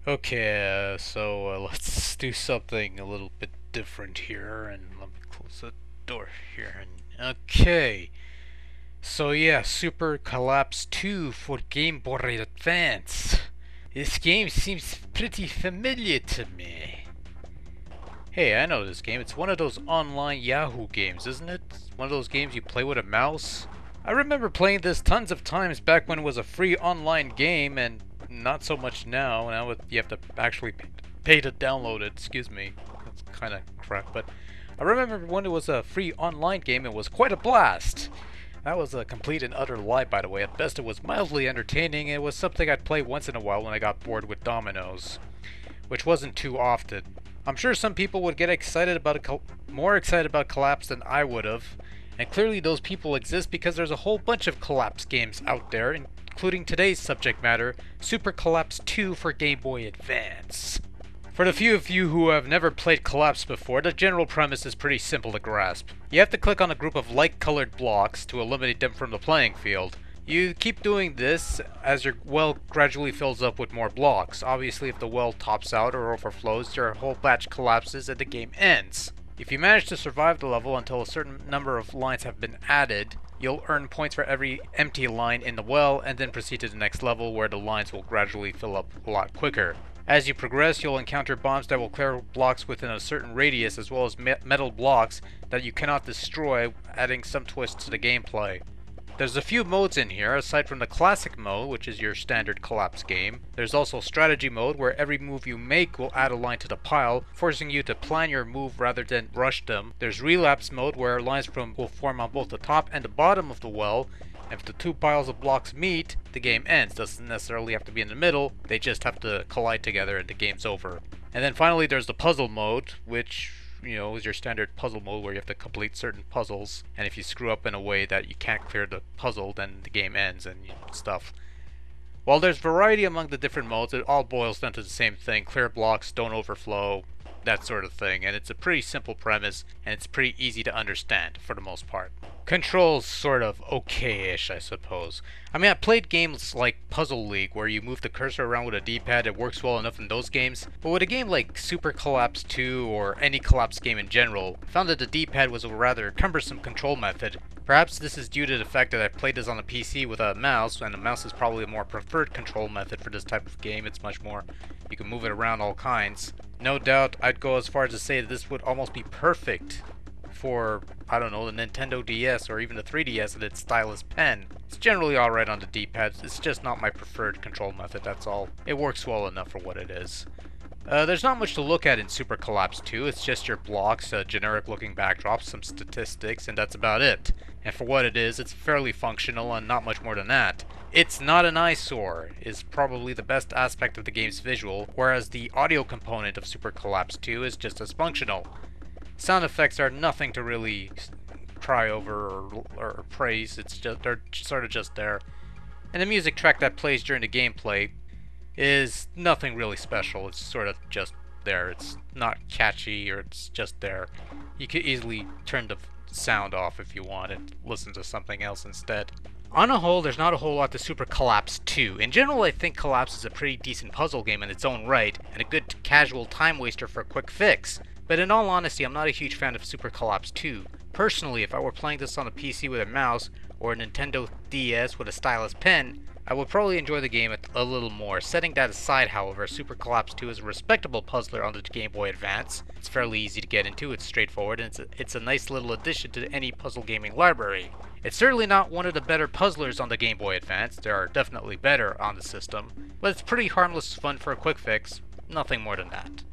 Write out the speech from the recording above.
Okay, let's do something a little bit different here, and let me close the door here. Okay, so yeah, Super Collapse 2 for Game Boy Advance. This game seems pretty familiar to me. Hey, I know this game. It's one of those online Yahoo games, isn't it? One of those games you play with a mouse. I remember playing this tons of times back when it was a free online game, and not so much now. Now you have to actually pay to download it. Excuse me. That's kind of crap, but I remember when it was a free online game, it was quite a blast. That was a complete and utter lie, by the way. At best, it was mildly entertaining. It was something I'd play once in a while when I got bored with dominoes, which wasn't too often. I'm sure some people would get excited about more excited about Collapse than I would have, and clearly those people exist because there's a whole bunch of Collapse games out there, including today's subject matter, Super Collapse 2 for Game Boy Advance. For the few of you who have never played Collapse before, the general premise is pretty simple to grasp. You have to click on a group of light-colored blocks to eliminate them from the playing field. You keep doing this as your well gradually fills up with more blocks. Obviously, if the well tops out or overflows, your whole batch collapses and the game ends. If you manage to survive the level until a certain number of lines have been added, you'll earn points for every empty line in the well and then proceed to the next level where the lines will gradually fill up a lot quicker. As you progress, you'll encounter bombs that will clear blocks within a certain radius, as well as metal blocks that you cannot destroy, adding some twist to the gameplay. There's a few modes in here, aside from the classic mode, which is your standard Collapse game. There's also strategy mode, where every move you make will add a line to the pile, forcing you to plan your move rather than rush them. There's relapse mode, where lines will form on both the top and the bottom of the well. If the two piles of blocks meet, the game ends. Doesn't necessarily have to be in the middle, they just have to collide together and the game's over. And then finally there's the puzzle mode, which is your standard puzzle mode where you have to complete certain puzzles, and if you screw up in a way that you can't clear the puzzle, then the game ends and stuff. While there's variety among the different modes, it all boils down to the same thing: clear blocks, don't overflow, that sort of thing. And it's a pretty simple premise, and it's pretty easy to understand for the most part. Controls sort of okay-ish, I suppose. I mean, I played games like Puzzle League where you move the cursor around with a D-pad. It works well enough in those games. But with a game like Super Collapse 2 or any Collapse game in general, I found that the D-pad was a rather cumbersome control method. Perhaps this is due to the fact that I played this on a PC with a mouse, and a mouse is probably a more preferred control method for this type of game. It's much more, you can move it around all kinds. No doubt, I'd go as far as to say that this would almost be perfect for, I don't know, the Nintendo DS or even the 3DS and its stylus pen. It's generally alright on the D-pad, it's just not my preferred control method, that's all. It works well enough for what it is. There's not much to look at in Super Collapse 2, it's just your blocks, a generic looking backdrop, some statistics, and that's about it. And for what it is, it's fairly functional and not much more than that. It's not an eyesore, is probably the best aspect of the game's visual, whereas the audio component of Super Collapse 2 is just as functional. Sound effects are nothing to really cry over or praise, they're sort of just there. And the music track that plays during the gameplay is nothing really special, it's sort of just there. It's not catchy, or it's just there. You could easily turn the sound off if you want and listen to something else instead. On a whole, there's not a whole lot to Super Collapse 2. In general, I think Collapse is a pretty decent puzzle game in its own right, and a good casual time waster for a quick fix. But in all honesty, I'm not a huge fan of Super Collapse 2. Personally, if I were playing this on a PC with a mouse, or a Nintendo DS with a stylus pen, I would probably enjoy the game a little more. Setting that aside, however, Super Collapse 2 is a respectable puzzler on the Game Boy Advance. It's fairly easy to get into, it's straightforward, and it's a nice little addition to any puzzle gaming library. It's certainly not one of the better puzzlers on the Game Boy Advance, there are definitely better on the system, but it's pretty harmless fun for a quick fix, nothing more than that.